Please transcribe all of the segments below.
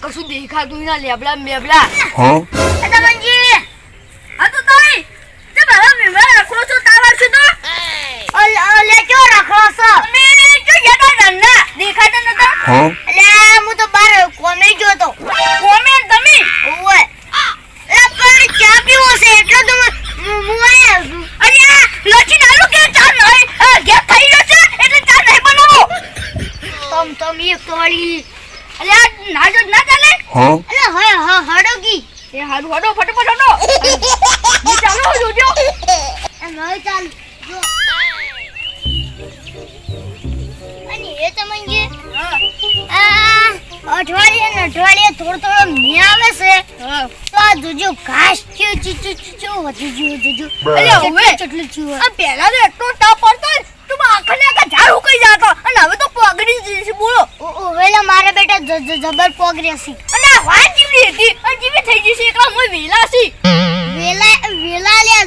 કશું દેખાતું ના લેબડા મેબડા તમનજી આ તો તોય તે મારા મેમરા રખડો છો તાવાર છે તો લે ક્યો રખડો છો મે તો જતા નન્ના દેખાતા નતા એટલે હું તો બાર કોમે ગયો તો કોમે તમે ઓય એ પણ ચા પીવો છે એટલે તો હું આયા છું અલ્યા લખી નાલો કે ચા નહીં ગેસ થઈ ગયો છે એટલે ચા નહીં બનાવો તમ એક તો વાળી અલ્યા નાજો ના ચાલે અલ્યા હડોગી એ હારું હડો ફટાફટ હડો હું ચાલો જોજો એ નહીં ચાલ જો અને એ તમને અઠવાડિયે થોડો મે આવે છે તો આ જોજો ઘાસ ચીચું વધી ગયું જોજો અલ્યા હવે ચટલું છું આ પહેલા તો એટલો ટપ પડતો તું આખને આખા ઝાડ ઉકઈ જાતો અને હવે તો પોગડી છે બોલો ઓવેલા મારા બેટા જબર પોગરી છે અને વાત જીવી હતી અને જીવી થઈ જશે એકલા મોય વેલા છે વેલા લે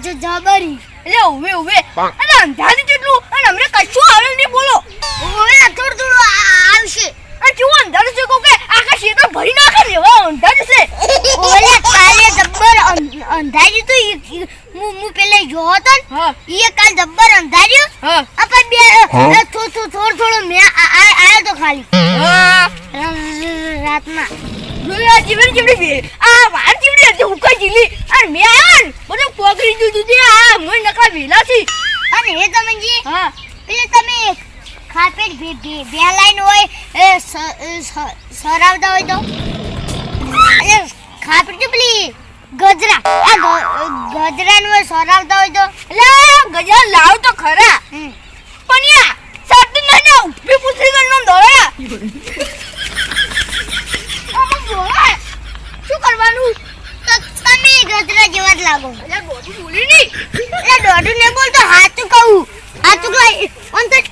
જબરી એટલે ઉવે અને અંધારી જેટલું અને અમને કશું આવે નહીં બોલો ઓવે થોડું આવશે આ જો અંધારું છે કે આખા શેતર ભરી નાખે ને એવા અંધારું છે ઓલે કાલે જબર અંધારી તો હું પેલે જો હતો ને ઈ કાલ જબર અંધાર્યું આપણ બે થોડો મે આયો તો ખાલી રાતના જોયા જીવડી આ વાર જીવડી હતી ઉકા જીલી અને મે આન બધું પોગરી દીધું છે આ મોય નકા વેલા છે અને એ તમજી પેલે તમે ખાપેટ બે લાઈન હોય એ સરાવતા હોય તો એ ખાપેટ પેલી ગજરા આ ગજરાનું હોય સરાવતા હોય તો એટલે ગજરા લાવ તો ખરા પણ યા સત ના ઉભી પૂછરી કરનો દોરા શું કરવાનું તમે ગજરા જેવા જ લાગો એટલે દોઢું બોલી ની એટલે દોઢું ને બોલ તો હાચું કહું હાચું કહી ઓન તો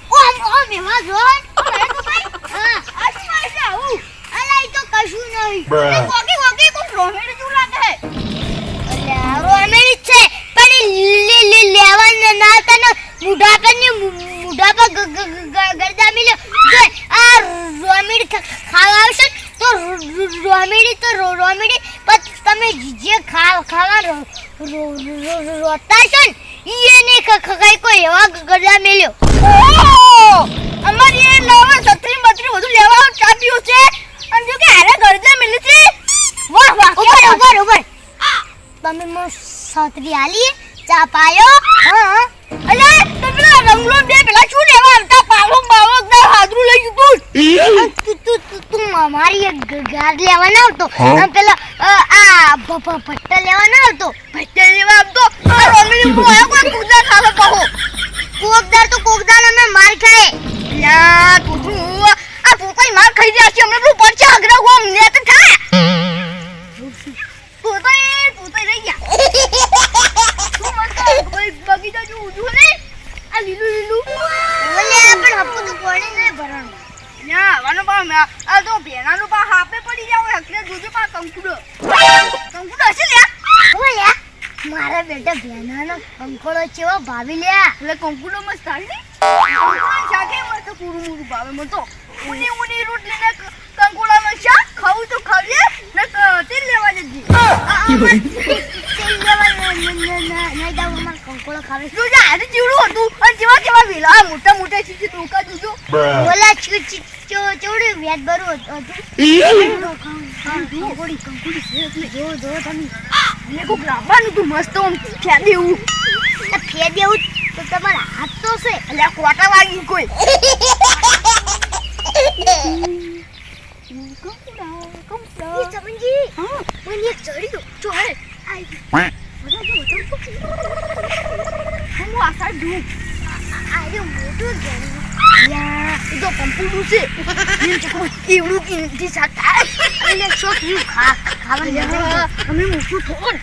ઓમ એવા જો હા અચ્છા હું અલાઈ તો કશું નહીં કોકી કો રોમેડ તું લાગે અલ્યા રોમેડ છે પણ લેવાન ના તને મુઢા પર ગરદા મિલ્યો જો આ રોમેડ ખાવા આવશે તો રોમેડી પર તમે જે ખાવા રોતા છો ને ઈને કઈ કોઈ એવા ગરદા મિલ્યો અમારી એ નવા છત્રી બત્રી બધું લેવા ચાપ્યું છે અને જો કે આરે ગરદા મિલી છે વાહ ઉપર તમે મો છત્રી આલી ચા પાયો હા અલે તમે રંગલો બે પેલા શું લેવા આવતા પાવો ના હાદરું લઈ ગયું તું મારી ગાર લેવા ના આવતો પેલા આ ભટ્ટા લેવા ના આવતો ભટ્ટા લેવા આવતો આ રોમિની મોયા કોઈ કુદા ખાવા કહો કોકદાર અમે માર ખાય લા તું આ પોતાઈ માર ખાઈ રહ્યા છે અમને પેલું પડશે અગરા ગોમ ને તો થા પોતાઈ રહી ગયા તું મત કોઈ બગીચા જો ઉધું ને આ લીલું ઓલે આપણ હપ્પુ તો કોણે ને ભરણ ના વાનો પા આ તો ભેનાનું પા હાપે પડી જાવ એટલે દૂધ પા કંકુડો હશે લે ઓલે મારા બેટા ભેનાનો કંકોડો ચેવો ભાવી લે એટલે કંકુડો મસ્ત આવી શાકે મસ્ત પૂરું ભાવે મન તો ઉની રોટલી ને કંકોડામાં શાક ખાવું તો ખાજે ને તેલ લેવા જજી તેલ લેવા નહીં દાવ અમાર કંકોડો ખાવે જો જા આજે જીવડું હતું અને કેવા વેલા મોટા ચીજી ટોકા દુજો ઓલા ચોડી વ્યાજ બરો હતું કંકોડી જો તમે લેકો ગ્રામવાનું તું મસ્ત ઓમ ફેદેવું તો તમારા હાથ તો છે એટલે કોટા વાગી કોઈ કંકુડા સમજી હા મને એક ચડી દો જો હે આઈ હું આસા દઉં આરે મોટું ગણી યા એ તો કંકુડું છે એ ચકો એવડું કિંમતી સાતા એટલે શોખ યુ ખાવા લે અમે મોટું થોડ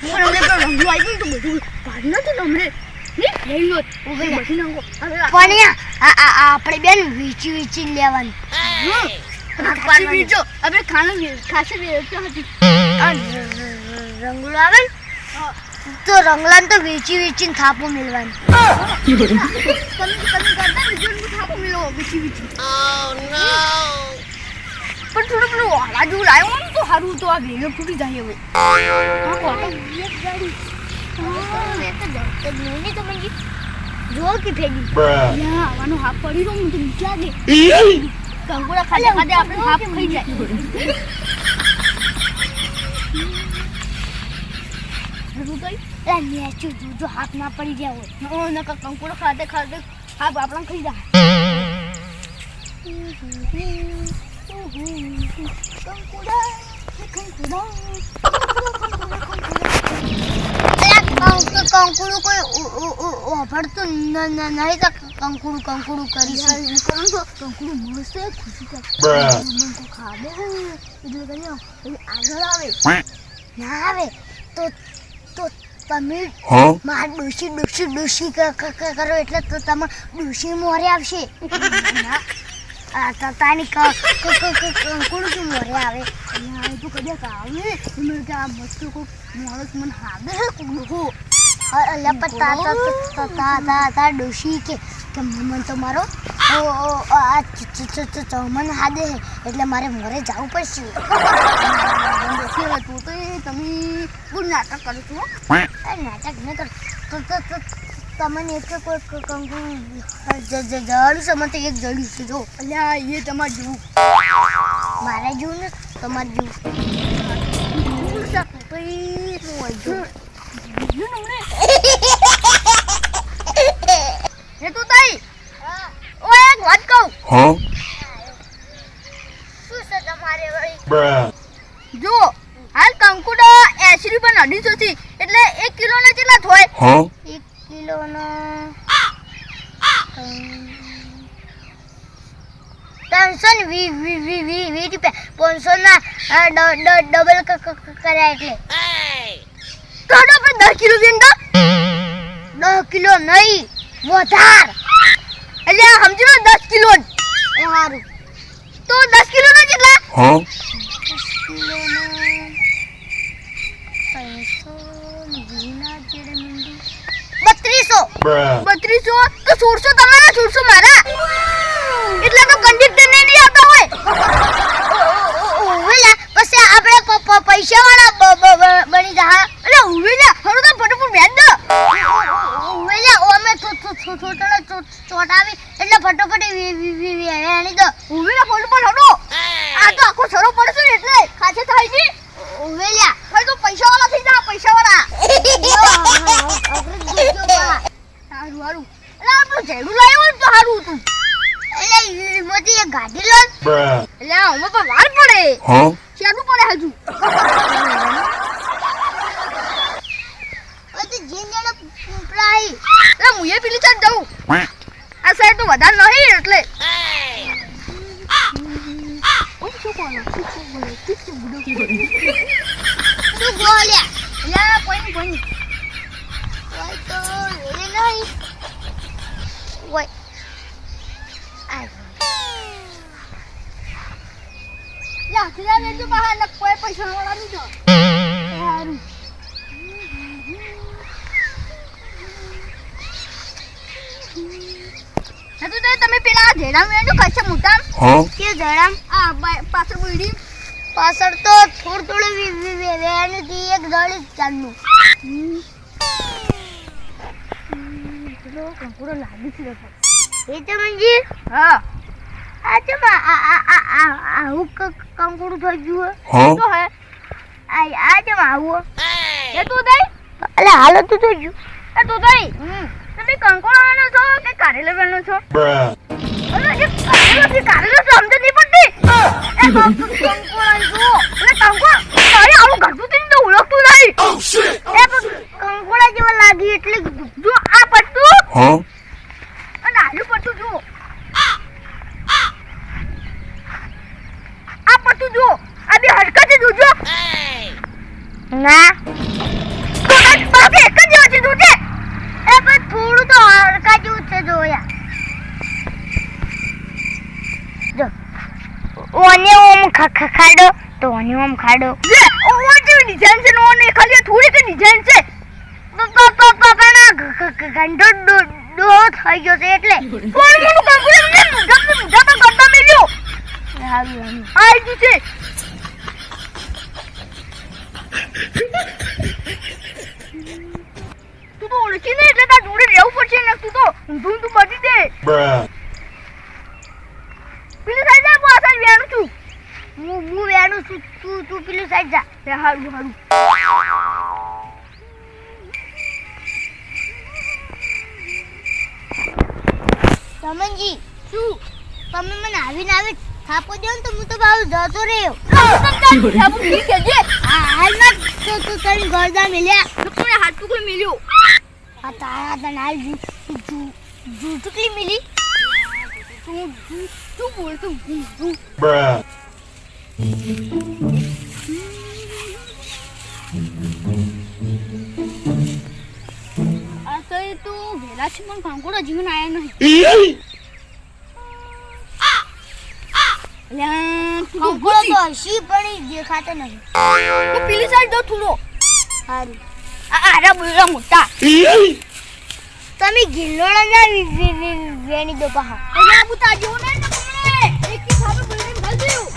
પણ અમને તો રંગલું આવી ગયું તો બધું ભાગ નથી તમને આપણે બેન વીચી લેવાની આપણે ખાસે રંગલો આવે તો રંગલાન તો વીચીને થાપો મેળવાની થાપો મેળવો વીચી પણ થોડું પેલું ઓલા જેવું લાવ્યો ને તો સારું તો આ ભેગો તૂટી જાય હવે હા કોતો એક ગાડી મેં તો ડરતો જ નહીં તો મંજી જો કે ફેગી યા આવાનો હાફ પડી રહ્યો મને તો બીક લાગે કંકુડા ખાતે ખાતે આપણે હાફ ખાઈ જાય રૂપાઈ લા નેચું જો હાથ ના પડી જાય હોય નકા કંકુડા ખાતે ખાતે હાફ આપણને ખાઈ જાય કંકુડું કોઈ ઓફરતું નહીં તો કંકુડું કરી કંકુડું મસ્ત ખુશી કરે ખાવે એટલે કર્યો આગળ આવે ના આવે તો તમે માર ડોશી કરો એટલે તો તમે ડોશી મોરે આવશે તાની કંકુડું શું મોરે આવે તું કદાચ આવે મને કે આ મસ્ત કોક માણસ મને હાથે કોક તા ડોશી કે મન તો મારો ચમન હાદે એટલે મારે મોરે જવું પડશે તું તો તમે બહુ નાટક કરો છો નાટક ન કર તમને એક કોઈ કંકુ જડ્યું છે મને તો એક જડ્યું છે જો અલ્યા એ તમારે જેવું મારે જેવું ને તમારે જેવું એ તું તઈ ઓ એક વાત કહું શું છે તમારે વળી જો હાલ કંકુડા 80 રૂપિયા 250 થી એટલે 1 કિલો ના કેટલા થાય 1 કિલોનો 320 રૂપિયા 500 ના ડબલ કર્યા એટલે તો આપણે 10 કિલો દેંડા 10 કિલો નહીં વધાર એટલે સમજી લો 10 કિલો એ સારું તો 10 કિલો ના કેટલા 3200 તો 1600 તમારા 1600 મારા એટલે તો કંડક્ટર ને નહીં આવતા હોય ઓવેલા પછી આપણે પૈસા વાળા બની જા એટલે ઉવેલા હરો તો ફટાફટ બેન દો ઓવેલા ઓમે થોડા ચોટાવી એટલે ફટાફટ વેણી દો ઉવેલા ફટાફટ હરો આ તો આખો સરો પડશે ને એટલે ખાસે થાય છે ઓવેલા હવે તો પૈસા વાળા થઈ જા પૈસા વાળા સારું સારું એટલે આપણું ઝેડું લાવ્યો હોય તો સારું હતું એટલે મોટી એક ગાડી લો એટલે અમે તો વાર પડે શેનું પડે હજુ જે જણા પ્રાઈ એટલે હું એ પેલી ચાલ જાઉં આ સાઈડ તો વધારે નહીં એટલે શું બોલ્યા એટલે કોઈ ઓય તો એ નહીં ઓય ખીલા વેચો બહાર ને કોઈ પૈસા વાળા નહીં તો સારું હતું તો તમે પેલા જેડા વેચો કશે મોટા કે જણામ આ પાછળ બોડી પાછળ તો થોડું વેણી થી એક દળી ચાલનું પૂરો લાગી છે એ તો મંજી હા આ ચમ આવું કંકુડું થઈ ગયું તો હે આ ચમ આવું એ તું દઈ અલે હાલો તું તો ગયું એ તું દઈ તમે કંકોડા વેણો છો કે કારેલા વેણો છો અરે જે કારેલો છે કારેલો સમજ નહીં પડતી એ કંકોડા જો એટલે કંકોડા તારે આવું ઘરતું થી તો ઓળખતું નહીં એ કંકુડા જેવા લાગી એટલે જો આ પટ્ટું અને આલુ પટ્ટું જો આ પટ્ટું જો આ બે હરકત જોજો ના તો બાપે એક જ જેવા છે જોજે એ પણ થોડું તો હરકા જેવું છે જોયા જો ઓને ઓમ ખાડો તો ઓને ઓમ ખાડો જે ઓ જેવી ડિઝાઇન છે નો ને ખાલી થોડી કે ડિઝાઇન છે ગંડો ડો થઈ ગયો છે એટલે કોણ કોણ કંકુડા ને મુજામાં ગંડા મેલ્યો હારું આઈ ગયું છે. તું તો ઓળખી નહીં એટલે તાર જોડે રહેવું પડશે ને તું તો ઊંધું ઊંધું બધી દે. પેલી સાઈડ જા, હું આ સાઈડ વેણું છું. હું વેણું છું, તું પેલું સાઈડ જા. હારું. રમણજી શું તમે મને આવીને થાપો દો ને તો હું તો બાજુ જતો રહ્યો. હાલમાં તો તારી ગરદા મિલ્યા મને હાથ ટુકડી મિલ્યો. આ તારા તને હાલ જૂઠુકલી મિલી. તું બોલતું આ તો તું ભેલા છે પણ કાંકોડો જીવન આયા નહીં. કંકોડો તો હસી પણ ઈ દેખાતો નહીં. હું પેલી સાઈડ દો થોડો. સારું આરા બોલા મોટા. તમે ગિલ્લોડા ના વેણી દો પહા. અરે આ બુતા જેવો નહીં ને તમને. એક કી સામે બિલ્ડિંગ ભાઈ ગયું.